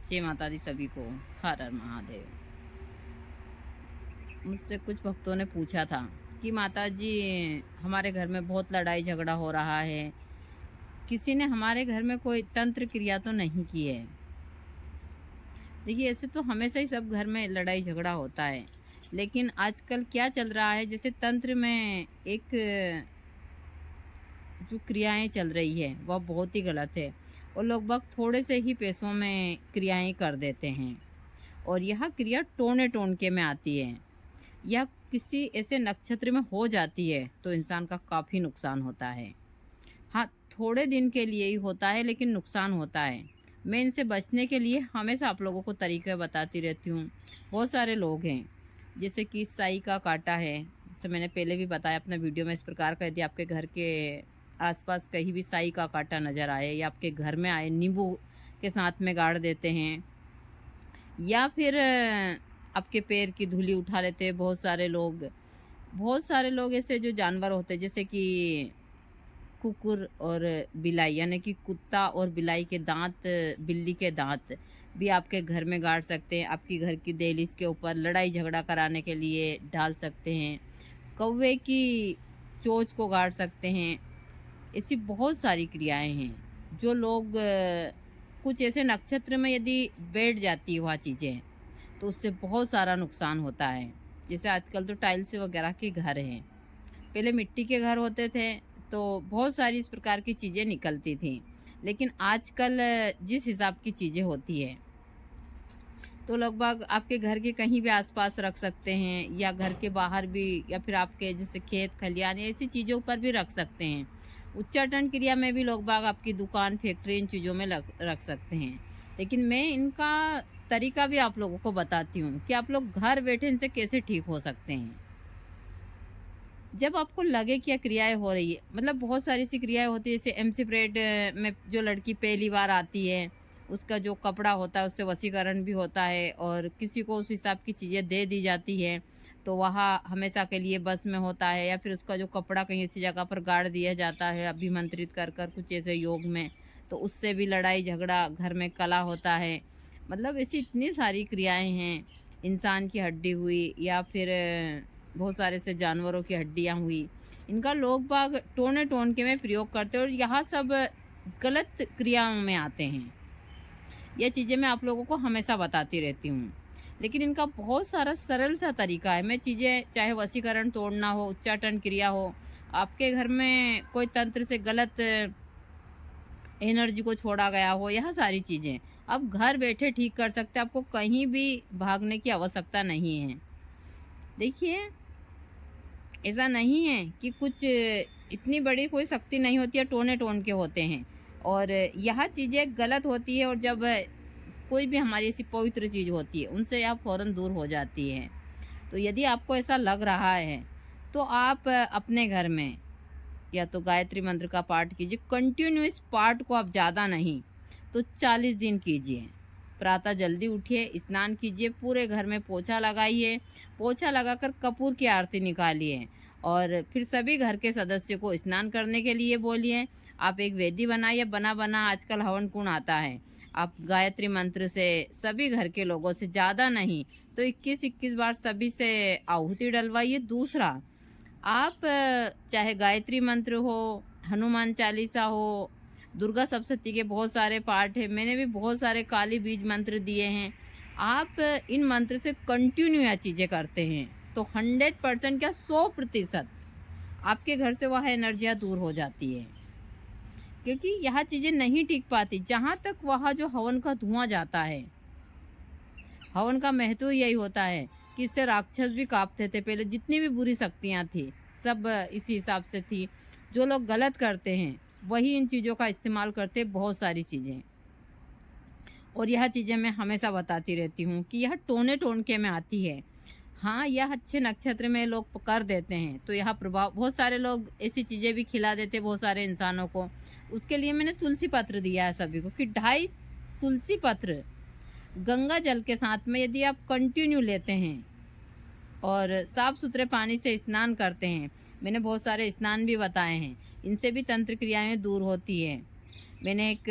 जय माता दी सभी को। हर हर महादेव। मुझसे कुछ भक्तों ने पूछा था कि माता जी, हमारे घर में बहुत लड़ाई झगड़ा हो रहा है, किसी ने हमारे घर में कोई तंत्र क्रिया तो नहीं की है। देखिए, ऐसे तो हमेशा ही सब घर में लड़ाई झगड़ा होता है, लेकिन आजकल क्या चल रहा है, जैसे तंत्र में एक जो क्रियाएं चल रही है वह बहुत ही गलत है, और लोग बाग थोड़े से ही पैसों में क्रियाएं कर देते हैं, और यह क्रिया टोने टोनके में आती है या किसी ऐसे नक्षत्र में हो जाती है तो इंसान का काफ़ी नुकसान होता है। हाँ, थोड़े दिन के लिए ही होता है, लेकिन नुकसान होता है। मैं इनसे बचने के लिए हमेशा आप लोगों को तरीके बताती रहती हूँ। बहुत सारे लोग हैं, जैसे कि साई का कांटा है, जैसे मैंने पहले भी बताया अपना वीडियो में, इस प्रकार का यदि आपके घर के आसपास कहीं भी साई का कांटा नज़र आए या आपके घर में आए, नींबू के साथ में गाड़ देते हैं, या फिर आपके पैर की धूली उठा लेते हैं बहुत सारे लोग। बहुत सारे लोग ऐसे जो जानवर होते हैं, जैसे कि कुकुर और बिलाई, यानी कि कुत्ता और बिलाई के दांत, बिल्ली के दांत भी आपके घर में गाड़ सकते हैं, आपकी घर की दहलीज के ऊपर लड़ाई झगड़ा कराने के लिए डाल सकते हैं। कौवे की चोंच को गाड़ सकते हैं। ऐसी बहुत सारी क्रियाएं हैं जो लोग कुछ ऐसे नक्षत्र में यदि बैठ जाती है वह चीज़ें, तो उससे बहुत सारा नुकसान होता है। जैसे आजकल तो टाइल्स वगैरह के घर हैं, पहले मिट्टी के घर होते थे, तो बहुत सारी इस प्रकार की चीज़ें निकलती थी। लेकिन आजकल जिस हिसाब की चीज़ें होती है, तो लगभग आपके घर के कहीं भी आसपास रख सकते हैं, या घर के बाहर भी, या फिर आपके जैसे खेत खलियान ऐसी चीज़ों पर भी रख सकते हैं। उच्चाटन क्रिया में भी लोग बाग आपकी दुकान, फैक्ट्री, इन चीज़ों में रख सकते हैं। लेकिन मैं इनका तरीका भी आप लोगों को बताती हूँ कि आप लोग घर बैठे इनसे कैसे ठीक हो सकते हैं। जब आपको लगे कि यह क्रियाएं हो रही है, मतलब बहुत सारी सी क्रियाएं होती है, जैसे एमसी प्रेड में जो लड़की पहली बार आती है, उसका जो कपड़ा होता है उससे वशीकरण भी होता है, और किसी को उस हिसाब की चीज़ें दे दी जाती है, तो वहाँ हमेशा के लिए बस में होता है, या फिर उसका जो कपड़ा कहीं ऐसी जगह पर गाड़ दिया जाता है अभिमंत्रित कर कर कुछ ऐसे योग में, तो उससे भी लड़ाई झगड़ा घर में कला होता है। मतलब ऐसी इतनी सारी क्रियाएं हैं। इंसान की हड्डी हुई, या फिर बहुत सारे से जानवरों की हड्डियां हुई, इनका लोग बाग टोने टोन के में प्रयोग करते हैं, और यहाँ सब गलत क्रियाओं में आते हैं। ये चीज़ें मैं आप लोगों को हमेशा बताती रहती हूँ, लेकिन इनका बहुत सारा सरल सा तरीका है। मैं चीज़ें, चाहे वशीकरण तोड़ना हो, उच्चाटन क्रिया हो, आपके घर में कोई तंत्र से गलत एनर्जी को छोड़ा गया हो, यह सारी चीज़ें आप घर बैठे ठीक कर सकते हैं। आपको कहीं भी भागने की आवश्यकता नहीं है। देखिए, ऐसा नहीं है कि कुछ इतनी बड़ी कोई शक्ति नहीं होती है, टोने टोन के होते हैं, और यह चीज़ें गलत होती है, और जब कोई भी हमारी ऐसी पवित्र चीज़ होती है उनसे आप फ़ौरन दूर हो जाती है। तो यदि आपको ऐसा लग रहा है, तो आप अपने घर में या तो गायत्री मंत्र का पाठ कीजिए, कंटिन्यू इस पाठ को आप ज़्यादा नहीं तो 40 दिन कीजिए। प्रातः जल्दी उठिए, स्नान कीजिए, पूरे घर में पोछा लगाइए, पोछा लगाकर कपूर की आरती निकालिए, और फिर सभी घर के सदस्यों को स्नान करने के लिए बोलिए। आप एक वेदी बनाइए, बना बना आजकल हवन कुंड आता है, आप गायत्री मंत्र से सभी घर के लोगों से, ज़्यादा नहीं तो 21-21 बार सभी से आहुति डलवाइए। दूसरा, आप चाहे गायत्री मंत्र हो, हनुमान चालीसा हो, दुर्गा सप्तशती के बहुत सारे पाठ हैं, मैंने भी बहुत सारे काली बीज मंत्र दिए हैं। आप इन मंत्र से कंटिन्यू यह चीज़ें करते हैं, तो 100% क्या, 100% आपके घर से वह एनर्जियाँ दूर हो जाती है। क्योंकि यह चीज़ें नहीं टिक पाती जहाँ तक वह जो हवन का धुआं जाता है। हवन का महत्व यही होता है कि इससे राक्षस भी कांपते थे। पहले जितनी भी बुरी शक्तियाँ थी, सब इसी हिसाब से थी। जो लोग गलत करते हैं वही इन चीज़ों का इस्तेमाल करते हैं, बहुत सारी चीज़ें। और यह चीज़ें मैं हमेशा बताती रहती हूँ कि यह टोने टोनके में आती है। हाँ, यह अच्छे नक्षत्र में लोग कर देते हैं, तो यह प्रभाव, बहुत सारे लोग ऐसी चीज़ें भी खिला देते हैं बहुत सारे इंसानों को। उसके लिए मैंने तुलसी पत्र दिया है सभी को, कि 2.5 तुलसी पत्र गंगा जल के साथ में यदि आप कंटिन्यू लेते हैं और साफ सुथरे पानी से स्नान करते हैं, मैंने बहुत सारे स्नान भी बताए हैं, इनसे भी तंत्र क्रियाएं दूर होती है। मैंने एक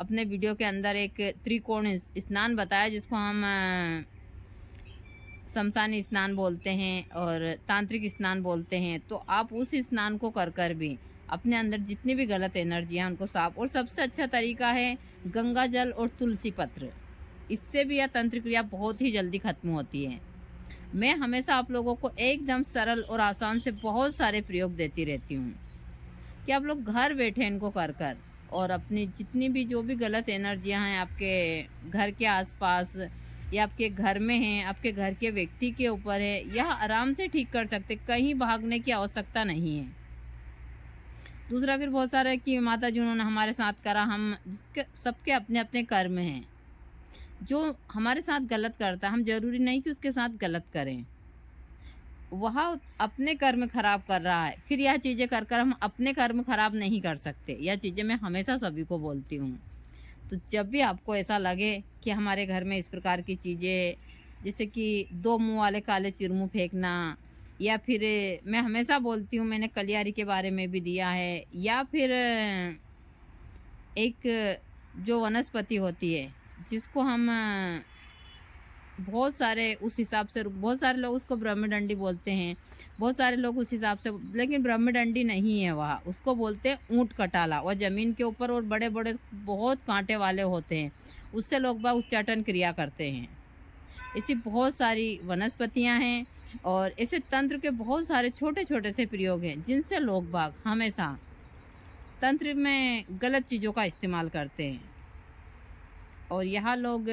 अपने वीडियो के अंदर एक त्रिकोण स्नान बताया, जिसको हम शमशानी स्नान बोलते हैं और तांत्रिक स्नान बोलते हैं। तो आप उस स्नान को कर कर भी अपने अंदर जितनी भी गलत एनर्जी है उनको साफ, और सबसे अच्छा तरीका है गंगा जल और तुलसी पत्र। इससे भी यह तंत्र क्रिया बहुत ही जल्दी खत्म होती है। मैं हमेशा आप लोगों को एकदम सरल और आसान से बहुत सारे प्रयोग देती रहती हूँ कि आप लोग घर बैठे इनको कर कर और अपनी जितनी भी जो भी गलत एनर्जियां हैं आपके घर के आसपास या आपके घर में हैं, आपके घर के व्यक्ति के ऊपर है, यह आराम से ठीक कर सकते, कहीं भागने की आवश्यकता नहीं है। दूसरा फिर बहुत सारा है कि माता जी उन्होंने हमारे साथ करा, हम जिसके सबके अपने अपने कर्म हैं। जो हमारे साथ गलत करता है, हम जरूरी नहीं कि उसके साथ गलत करें, वह अपने कर्म खराब कर रहा है, फिर यह चीज़ें कर कर हम अपने कर्म खराब नहीं कर सकते। यह चीज़ें मैं हमेशा सभी को बोलती हूँ। तो जब भी आपको ऐसा लगे कि हमारे घर में इस प्रकार की चीज़ें, जैसे कि दो मुंह वाले काले चिरमुँ फेंकना, या फिर मैं हमेशा बोलती हूँ, मैंने कलियारी के बारे में भी दिया है, या फिर एक जो वनस्पति होती है जिसको हम बहुत सारे उस हिसाब से, बहुत सारे लोग उसको ब्रह्मडंडी बोलते हैं, बहुत सारे लोग उस हिसाब से, लेकिन ब्रह्मडंडी नहीं है वह, उसको बोलते हैं ऊंट कटाला। वह ज़मीन के ऊपर और बड़े बड़े बहुत कांटे वाले होते हैं, उससे लोग बाग उच्चाटन क्रिया करते हैं। ऐसी बहुत सारी वनस्पतियां हैं और ऐसे तंत्र के बहुत सारे छोटे छोटे से प्रयोग हैं जिनसे लोग बाग हमेशा तंत्र में गलत चीज़ों का इस्तेमाल करते हैं। और यहाँ लोग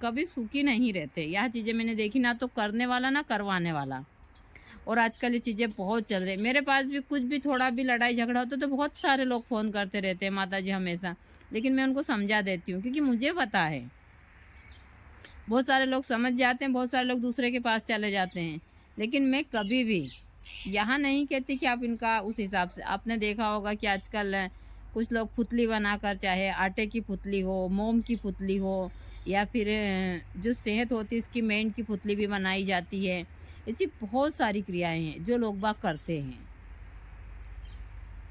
कभी सुखी नहीं रहते। यह चीज़ें मैंने देखी, ना तो करने वाला ना करवाने वाला। और आजकल ये चीज़ें बहुत चल रही। मेरे पास भी कुछ भी थोड़ा भी लड़ाई झगड़ा होता तो बहुत सारे लोग फ़ोन करते रहते हैं माता जी हमेशा, लेकिन मैं उनको समझा देती हूँ क्योंकि मुझे पता है। बहुत सारे लोग समझ जाते हैं, बहुत सारे लोग दूसरे के पास चले जाते हैं, लेकिन मैं कभी भी यहाँ नहीं कहती कि आप इनका उस हिसाब से। आपने देखा होगा कि आजकल कुछ लोग पुतली बनाकर, चाहे आटे की पुतली हो, मोम की पुतली हो, या फिर जो सेहत होती है इसकी मेंढ की पुतली भी बनाई जाती है। ऐसी बहुत सारी क्रियाएं हैं जो लोग बाग करते हैं।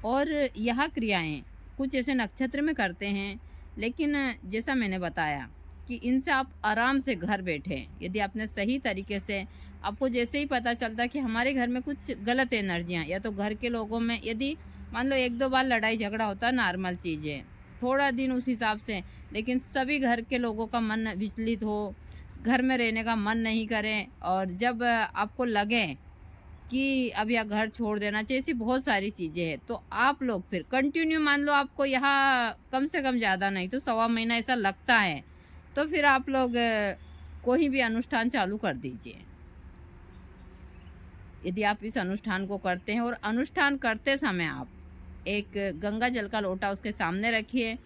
और यह क्रियाएं कुछ ऐसे नक्षत्र में करते हैं, लेकिन जैसा मैंने बताया कि इनसे आप आराम से घर बैठे, यदि आपने सही तरीके से, आपको जैसे ही पता चलता कि हमारे घर में कुछ गलत एनर्जियाँ, या तो घर के लोगों में, यदि मान लो एक दो बार लड़ाई झगड़ा होता, नॉर्मल चीज़ें, थोड़ा दिन उस हिसाब से, लेकिन सभी घर के लोगों का मन विचलित हो, घर में रहने का मन नहीं करे, और जब आपको लगे कि अब यह घर छोड़ देना चाहिए, ऐसी बहुत सारी चीज़ें हैं, तो आप लोग फिर कंटिन्यू, मान लो आपको यहाँ कम से कम ज़्यादा नहीं तो 1.25 महीना ऐसा लगता है, तो फिर आप लोग कोई भी अनुष्ठान चालू कर दीजिए। यदि आप इस अनुष्ठान को करते हैं, और अनुष्ठान करते समय आप एक गंगा जल का लोटा उसके सामने रखिए,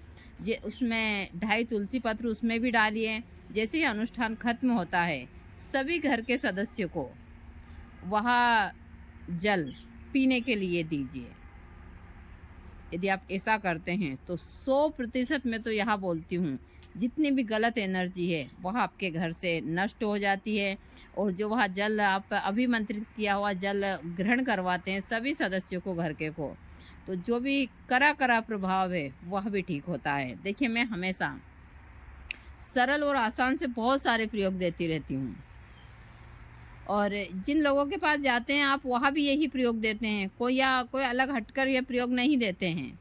जे उसमें 2.5 तुलसी पत्र उसमें भी डालिए। जैसे ही अनुष्ठान खत्म होता है, सभी घर के सदस्य को वह जल पीने के लिए दीजिए। यदि आप ऐसा करते हैं तो 100% मैं तो यह बोलती हूँ, जितनी भी गलत एनर्जी है वह आपके घर से नष्ट हो जाती है। और जो वह जल आप अभिमंत्रित किया हुआ जल ग्रहण करवाते हैं सभी सदस्यों को, घर के को, तो जो भी करा प्रभाव है वह भी ठीक होता है। देखिए, मैं हमेशा सरल और आसान से बहुत सारे प्रयोग देती रहती हूँ, और जिन लोगों के पास जाते हैं आप वहाँ भी यही प्रयोग देते हैं, कोई अलग हटकर यह प्रयोग नहीं देते हैं।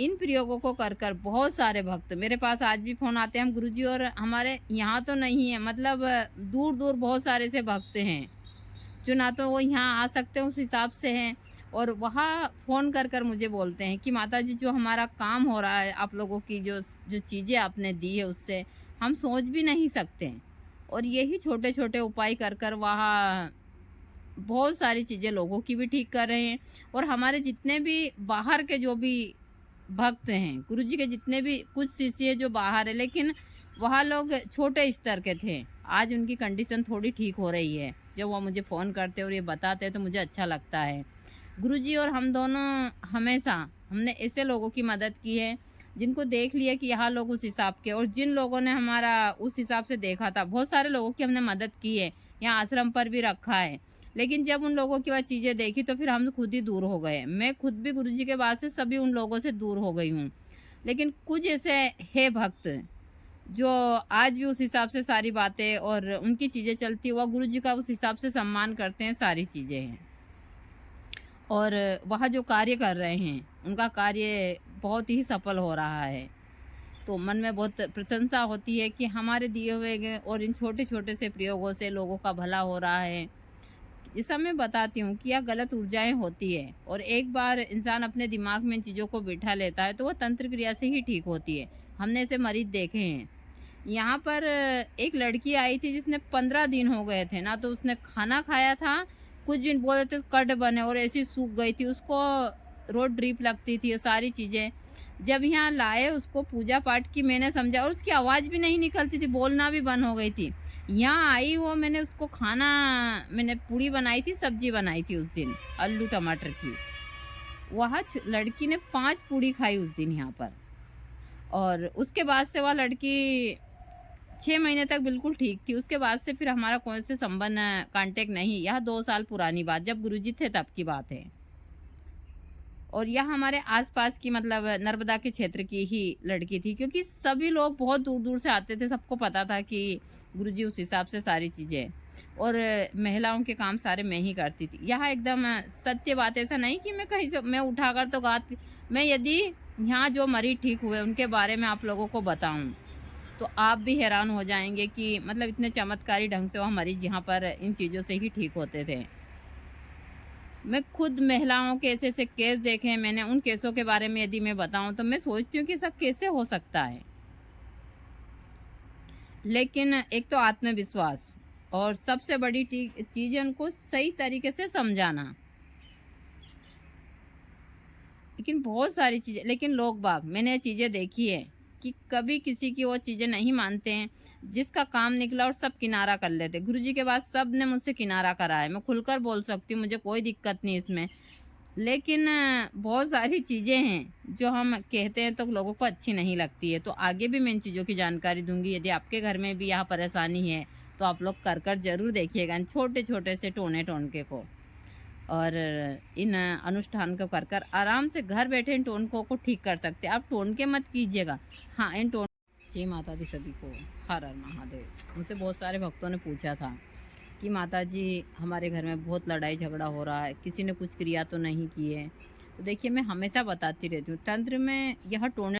इन प्रयोगों को कर कर बहुत सारे भक्त मेरे पास आज भी फ़ोन आते हैं, हम गुरुजी, और हमारे यहाँ तो नहीं है, मतलब दूर दूर बहुत सारे से भक्त हैं जो ना तो वो यहाँ आ सकते हैं उस हिसाब से हैं, और वहाँ फ़ोन कर कर मुझे बोलते हैं कि माता जी, जो हमारा काम हो रहा है, आप लोगों की जो जो चीज़ें आपने दी है उससे हम सोच भी नहीं सकते हैं। और यही छोटे छोटे उपाय कर कर वहाँ बहुत सारी चीज़ें लोगों की भी ठीक कर रहे हैं। और हमारे जितने भी बाहर के जो भी भक्त हैं, गुरुजी के जितने भी कुछ शिष्य जो बाहर है, लेकिन वहाँ लोग छोटे स्तर के थे, आज उनकी कंडीशन थोड़ी ठीक हो रही है। जब वो मुझे फ़ोन करते और ये बताते हैं तो मुझे अच्छा लगता है। गुरुजी और हम दोनों हमेशा, हमने ऐसे लोगों की मदद की है जिनको देख लिया कि यहाँ लोग उस हिसाब के, और जिन लोगों ने हमारा उस हिसाब से देखा था, बहुत सारे लोगों की हमने मदद की है, यहाँ आश्रम पर भी रखा है। लेकिन जब उन लोगों की वह चीज़ें देखी तो फिर हम खुद ही दूर हो गए। मैं खुद भी गुरुजी के बाद से सभी उन लोगों से दूर हो गई हूँ। लेकिन कुछ ऐसे है भक्त जो आज भी उस हिसाब से सारी बातें और उनकी चीज़ें चलती है, वह गुरुजी का उस हिसाब से सम्मान करते हैं, सारी चीज़ें हैं। और वह जो कार्य कर रहे हैं, उनका कार्य बहुत ही सफल हो रहा है। तो मन में बहुत प्रशंसा होती है कि हमारे दिए हुए और इन छोटे-छोटे से प्रयोगों से लोगों का भला हो रहा है। जैसा मैं बताती हूँ कि यह गलत ऊर्जाएँ होती है और एक बार इंसान अपने दिमाग में इन चीज़ों को बिठा लेता है, तो वो तंत्र क्रिया से ही ठीक होती है। हमने ऐसे मरीज़ देखे हैं। यहाँ पर एक लड़की आई थी जिसने 15 दिन हो गए थे ना, तो उसने खाना खाया था, कुछ दिन बोले थे कट बने और ऐसी सूख गई थी, उसको रोड ड्रिप लगती थी, ये सारी चीज़ें। जब यहाँ लाए उसको पूजा पाठ की, मैंने समझा और उसकी आवाज़ भी नहीं निकलती थी, बोलना भी बंद हो गई थी। यहाँ आई वो, मैंने उसको खाना, मैंने पूड़ी बनाई थी, सब्ज़ी बनाई थी उस दिन, आलू टमाटर की। वह लड़की ने 5 पूड़ी खाई उस दिन यहाँ पर। और उसके बाद से वह लड़की 6 महीने तक बिल्कुल ठीक थी। उसके बाद से फिर हमारा कोई से संबंध कॉन्टैक्ट नहीं। यह 2 साल पुरानी बात, जब गुरुजी थे तब की बात है। और यह हमारे आस-पास की, मतलब नर्मदा के क्षेत्र की ही लड़की थी, क्योंकि सभी लोग बहुत दूर-दूर से आते थे। सबको पता था कि गुरुजी उस हिसाब से सारी चीज़ें, और महिलाओं के काम सारे मैं ही करती थी। यह एकदम सत्य बात है, ऐसा नहीं कि मैं कहीं से मैं उठाकर तो गाती। मैं यदि यहाँ जो मरीज़ ठीक हुए उनके बारे में आप लोगों को बताऊँ, तो आप भी हैरान हो जाएँगे कि मतलब इतने चमत्कारी ढंग से वह मरीज़ यहाँ पर इन चीज़ों से ही ठीक होते थे। मैं खुद महिलाओं के ऐसे-ऐसे केस देखे हैं मैंने, उन केसों के बारे में यदि मैं बताऊँ तो मैं सोचती हूँ कि सब कैसे हो सकता है? लेकिन एक तो आत्मविश्वास, और सबसे बड़ी चीज़ है उनको सही तरीके से समझाना। लेकिन बहुत सारी चीज़ें, लेकिन लोग-बाग, मैंने ये चीज़ें देखी है कि कभी किसी की वो चीज़ें नहीं मानते हैं। जिसका काम निकला और सब किनारा कर लेते। गुरुजी के बाद सबने मुझसे किनारा करा है। मैं खुलकर बोल सकती हूँ, मुझे कोई दिक्कत नहीं इसमें। लेकिन बहुत सारी चीज़ें हैं जो हम कहते हैं तो लोगों को अच्छी नहीं लगती है। तो आगे भी मैं इन चीज़ों की जानकारी दूँगी। यदि आपके घर में भी यह परेशानी है, तो आप लोग कर ज़रूर देखिएगा इन छोटे-छोटे से टोने-टोनके को। और इन अनुष्ठान को कर आराम से घर बैठे इन टोनकों को ठीक कर सकते हैं। आप टोनके मत कीजिएगा। हाँ, इन टोन जय माता दी सभी को। हर हर महादेव। मुझसे बहुत सारे भक्तों ने पूछा था कि माताजी, हमारे घर में बहुत लड़ाई झगड़ा हो रहा है, किसी ने कुछ क्रिया तो नहीं की है? तो देखिए, मैं हमेशा बताती रहती हूँ, तंत्र में यह टोने